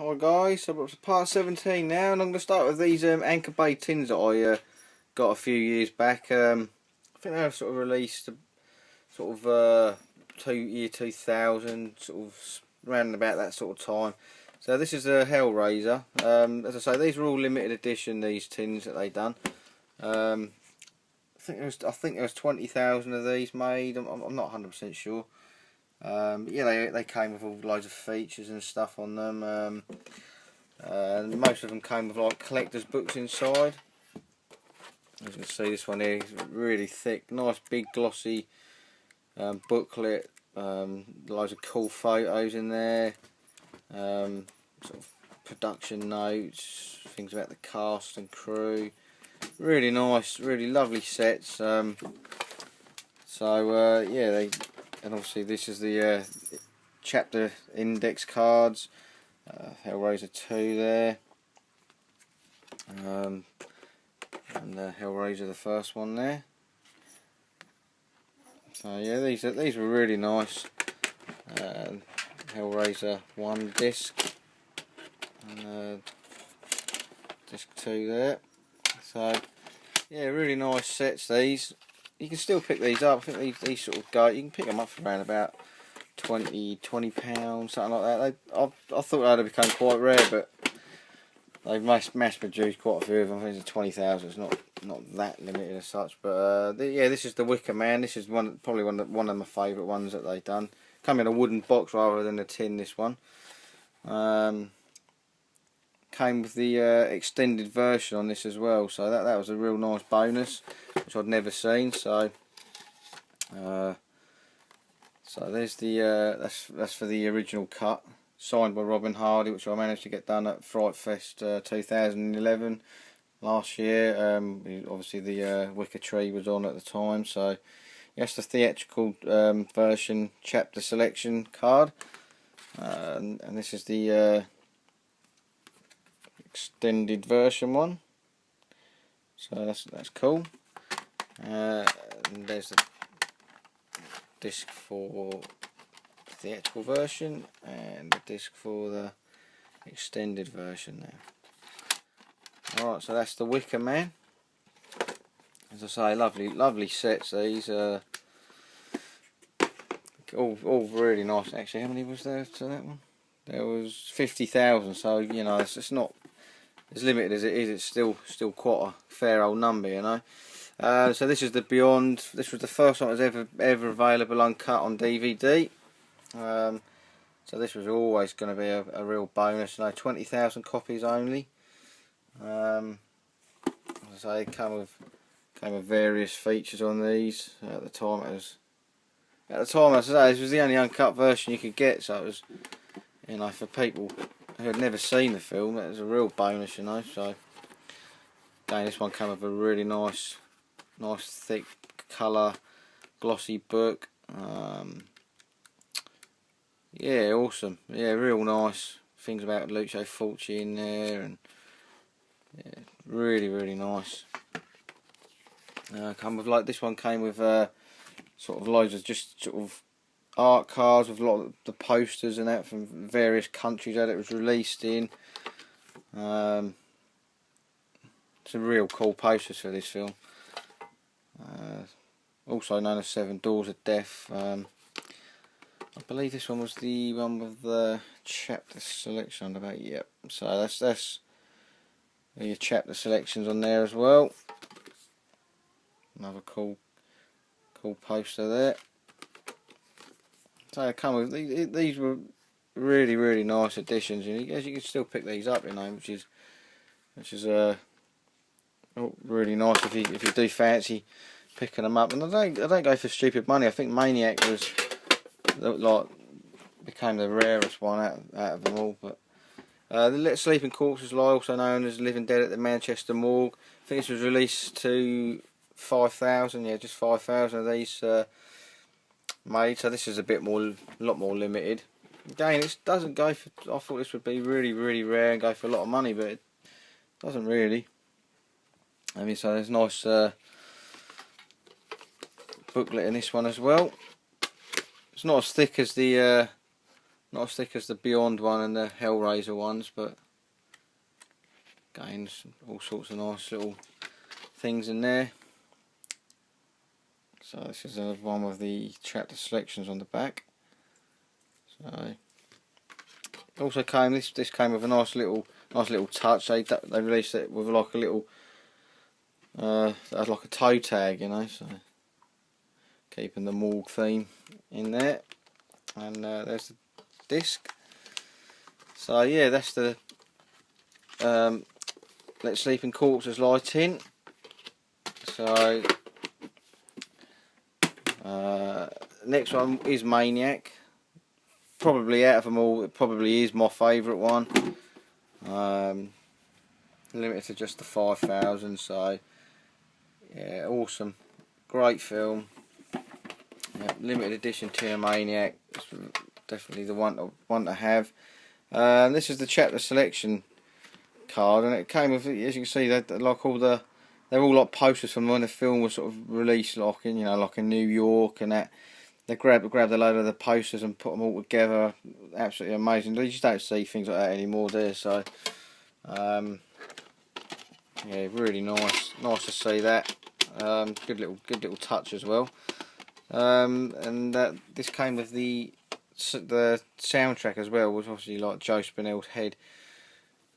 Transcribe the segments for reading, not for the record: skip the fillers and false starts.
Hi guys, so we're up to part 17 now, and I'm going to start with these Anchor Bay tins that I got a few years back. I think they were sort of released sort of year 2000, sort of around about that sort of time. So this is a Hellraiser. As I say, these are all limited edition, these tins that they done. I think there was 20,000 of these made. I'm not 100% sure. But yeah, they came with all loads of features and stuff on them. Most of them came with like collector's books inside. As you can see, this one here is really thick, nice big glossy booklet. Loads of cool photos in there. Sort of production notes, things about the cast and crew. Really nice, really lovely sets. Yeah, and obviously this is the chapter index cards. Hellraiser 2 there, and Hellraiser the first one there. So yeah, these were really nice. Hellraiser 1 disc and disc 2 there. So yeah, really nice sets these. You can still pick these up. I think these sort of go. You can pick them up for around about £20, something like that. I thought they'd have become quite rare, but they've mass produced quite a few of them. I think it's 20,000. It's not that limited as such. But yeah, this is the Wicker Man. This is probably one of my favourite ones that they've done. Come in a wooden box rather than a tin. This one came with the extended version on this as well. So that was a real nice bonus, which I'd never seen. So there's the that's for the original cut, signed by Robin Hardy, which I managed to get done at Fright Fest 2011 last year. Obviously the Wicker Tree was on at the time, so yes, the theatrical version chapter selection card, and this is the extended version one. So that's cool. And there's the disc for the theatrical version and the disc for the extended version there. Alright, so that's the Wicker Man. As I say, lovely sets these. All really nice actually. How many was there to that one? There was 50,000, so you know it's not as limited as it is. It's still quite a fair old number, you know. So this is the Beyond. This was the first one that was ever available uncut on DVD. So this was always going to be a real bonus. You know, 20,000 copies only. As I say, it came with various features on these. At the time, as I say, this was the only uncut version you could get. So it was, you know, for people who had never seen the film, it was a real bonus, you know. So again, this one came with a really nice thick colour glossy book. Yeah, awesome. Yeah, real nice things about Lucio Fulci in there, and yeah, really nice. Come with, like, this one came with sort of loads of just sort of art cards with a lot of the posters and that from various countries that it was released in. Some real cool posters for this film. Also known as Seven Doors of Death. I believe this one was the one with the chapter selection on the back. Yep. So that's your chapter selections on there as well. Another cool poster there. So come with these were really nice additions, and you can still pick these up, you know, which is really nice if you do fancy picking them up. And I don't go for stupid money. I think Maniac became the rarest one out of them all. But the Sleeping Corpses Lie, also known as Living Dead at the Manchester Morgue. I think this was released to 5,000. Yeah, just 5,000 of these made. So this is a lot more limited. Again, it doesn't go for. I thought this would be really rare and go for a lot of money, but it doesn't really. I mean, so there's nice booklet in this one as well. It's not as thick as the Not as thick as the Beyond one and the Hellraiser ones, but again, all sorts of nice little things in there. So this is one with the chapter selections on the back. So also came this came with a nice little touch. They released it with like a little like a toe tag, you know, so keeping the morgue theme in there. And there's the disc. So yeah, that's the Let Sleeping Corpses Lie In. So next one is Maniac. Probably out of them all, it probably is my favourite one. Limited to just the 5,000. So yeah, awesome, great film. Yeah, limited edition tier Maniac. It's definitely the one to have. This is the chapter selection card, and it came with, as you can see, they're all like posters from when the film was sort of released, like in, you know, like in New York and that. They grabbed a load of the posters and put them all together. Absolutely amazing. You just don't see things like that anymore, there. So yeah, really nice to see that. Good little touch as well. And this came with the soundtrack as well, was obviously like Joe Spinell's Head.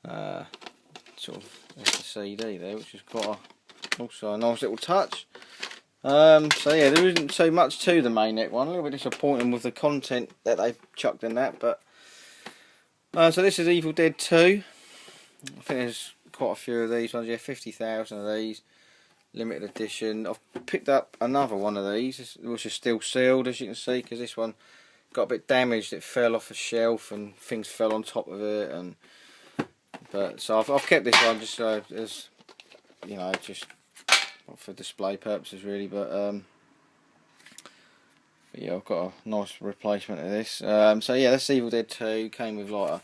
Sort of, there's the CD there, which is quite also a nice little touch. So yeah, there isn't so much to the Maniac one. A little bit disappointing with the content that they've chucked in that, but so this is Evil Dead 2. I think there's quite a few of these ones. Yeah, 50,000 of these, limited edition. I've picked up another one of these, which is still sealed, as you can see, because this one got a bit damaged. It fell off a shelf and things fell on top of it, but so I've kept this one just as, you know, just not for display purposes really, but yeah, I've got a nice replacement of this. So yeah, that's Evil Dead 2. Came with like a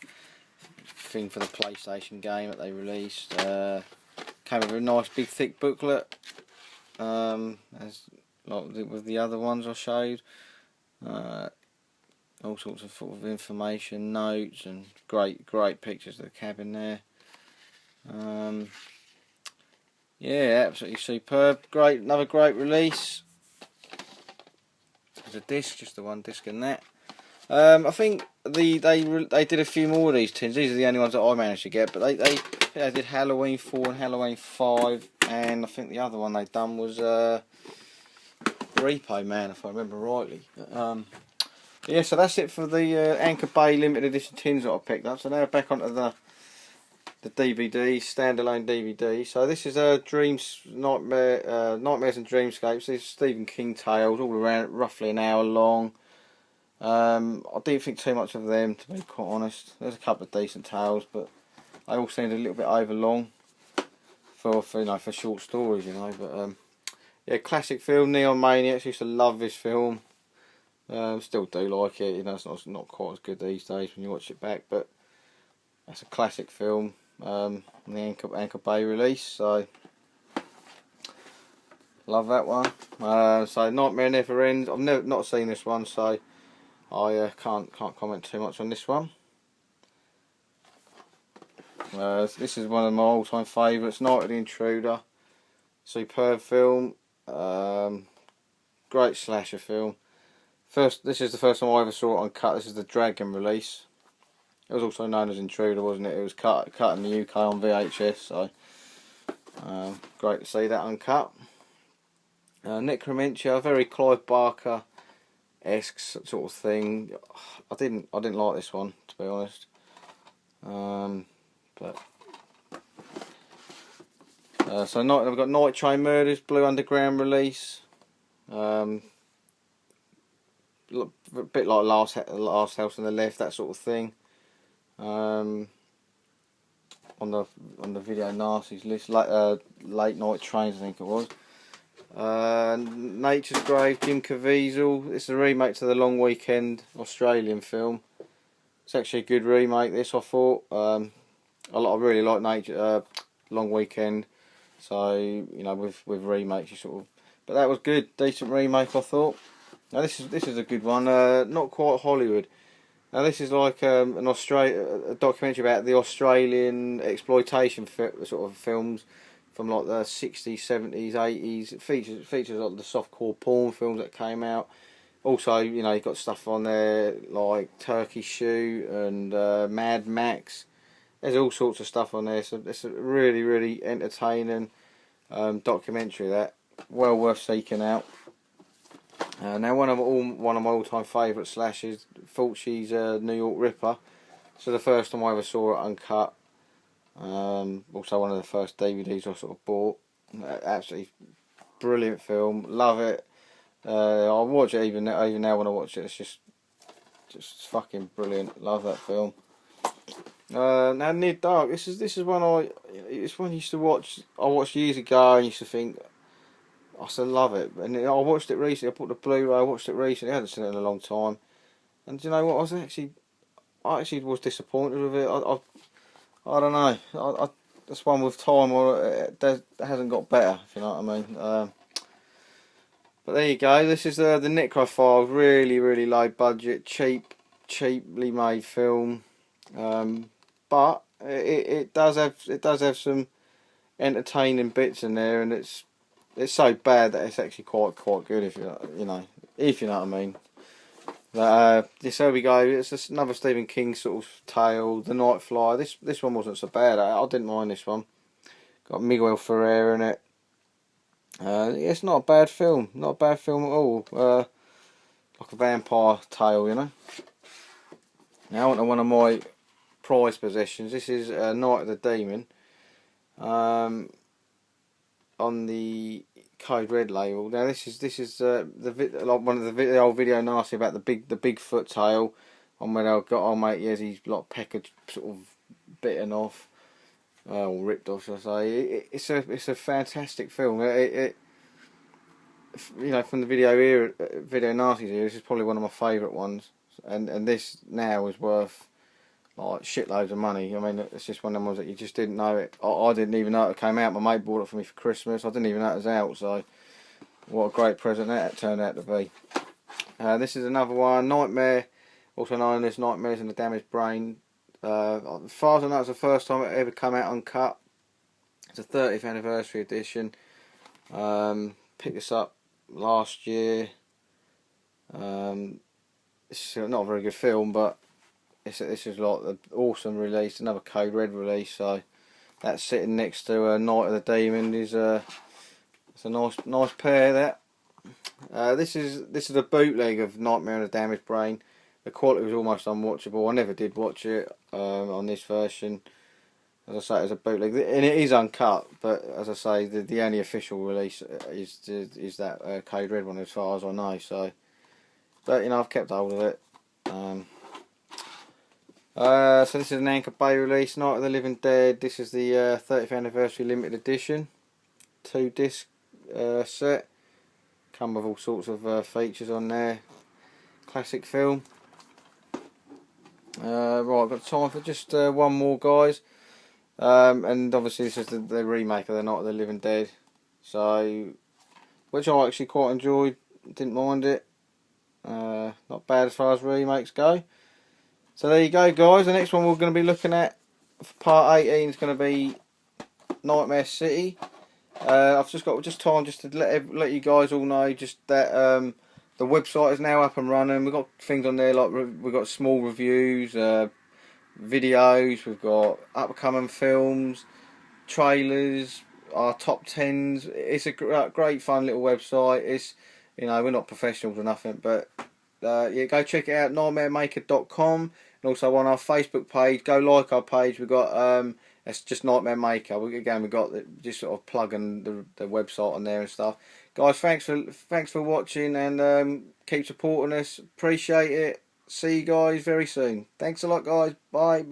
thing for the PlayStation game that they released. Came with a nice big thick booklet, as like with the other ones I showed. All sorts of sort of information, notes, and great pictures of the cabin there. Yeah, absolutely superb. Great, another great release. There's a disc, just the one disc in that. I think they did a few more of these tins. These are the only ones that I managed to get, but they did Halloween 4 and Halloween 5, and I think the other one they done was Repo Man, if I remember rightly. Yeah, so that's it for the Anchor Bay limited edition tins that I picked up. So now back onto the DVD, standalone DVD. So this is Nightmares and Dreamscapes. These Stephen King tales, all around roughly an hour long. I didn't think too much of them, to be quite honest. There's a couple of decent tales, but they all seemed a little bit over long for short stories, you know. But yeah, classic film. Neon Maniacs. Used to love this film. Still do like it. You know, it's not quite as good these days when you watch it back, but that's a classic film. The Anchor Bay release, so love that one. So Nightmare Never Ends. I've not seen this one, so I can't comment too much on this one. This is one of my all-time favourites, Night of the Intruder. Superb film. Great slasher film. This is the first time I ever saw it uncut. This is the Dragon release. It was also known as Intruder, wasn't it? It was cut in the UK on VHS, so great to see that uncut. Necromentia, very Clive Barker-esque sort of thing. I didn't like this one, to be honest. So we've got Night Train Murders, Blue Underground release. A bit like Last House on the Left, that sort of thing. On the Video Nasties list, Late Night Trains, I think it was. Nature's Grave, Jim Caviezel. It's a remake to the Long Weekend Australian film. It's actually a good remake, this, I thought. I really like Long Weekend, so you know, with remakes you sort of, but that was good, decent remake, I thought. Now this is a good one. Not quite Hollywood. Now this is like a documentary about the Australian exploitation sort of films from like the 60s, 70s, 80s. It features like the softcore porn films that came out. Also, you know, you've got stuff on there like Turkey Shoot and Mad Max. There's all sorts of stuff on there, so it's a really, really entertaining documentary. That well worth seeking out. Now, one of my all-time favourite slashes, Fulci's New York Ripper. So the first time I ever saw it uncut. Also one of the first DVDs I sort of bought. Absolutely brilliant film. Love it. I watch it even now when I watch it. It's just fucking brilliant. Love that film. Now Near Dark. This is one it's one I used to watch. I watched years ago and used to think, I still love it. And I watched it recently. I put the Blu-ray. I watched it recently. I hadn't seen it in a long time. And do you know what? I actually was disappointed with it. I don't know. That's one with time, or it hasn't got better. If you know what I mean. But there you go. This is the Necrophiles. Really, really low budget, cheaply made film. But it does have some entertaining bits in there, and it's so bad that it's actually quite good, if you know what I mean. But there we go. It's just another Stephen King sort of tale. The Night Fly. This one wasn't so bad. I didn't mind this one. Got Miguel Ferrer in it. It's not a bad film. Not a bad film at all. Like a vampire tale, you know. Now on to one of my prized possessions. This is Night of the Demon. On the Code Red label. Now this is like one of the old video nasty about the Bigfoot tale, on where they've got mate Yezzy's like pecker sort of bitten off, or ripped off, should I say. It's a fantastic film. It you know, from the video nasties era, this is probably one of my favourite ones, and this now is worth like shitloads of money. I mean, it's just one of them ones that you just didn't know it. I didn't even know it came out. My mate bought it for me for Christmas. I didn't even know it was out. So, what a great present that turned out to be. This is another one, Nightmare, also known as Nightmares in the Damaged Brain. As far as I know, it's the first time it ever come out uncut. It's a 30th anniversary edition. Picked this up last year. It's not a very good film, but this is like an awesome release, another Code Red release. So that's sitting next to Night of the Demon. It's a nice pair. That this is a bootleg of Nightmare on the Damaged Brain. The quality was almost unwatchable. I never did watch it on this version. As I say, it's a bootleg, and it is uncut. But as I say, the only official release is that Code Red one, as far as I know. So, but you know, I've kept hold of it. So this is an Anchor Bay release, Night of the Living Dead. This is the 30th anniversary limited edition, 2-disc set. Come with all sorts of features on there. Classic film. Right, I've got time for just one more, guys. And obviously this is the remake of the Night of the Living Dead. So, which I actually quite enjoyed. Didn't mind it. Not bad as far as remakes go. So there you go, guys. The next one we're going to be looking at for part 18 is going to be Nightmare City. I've just got time just to let you guys all know just that the website is now up and running. We've got things on there like we've got small reviews, videos. We've got upcoming films, trailers, our top 10s. It's a great fun little website. It's, you know, we're not professionals or nothing, but yeah, go check it out, nightmaremaker.com. And also on our Facebook page, go like our page. We've got it's just Nightmare Maker. We've got just sort of plugging the website on there and stuff. Guys, thanks for watching, and keep supporting us. Appreciate it. See you guys very soon. Thanks a lot, guys. Bye.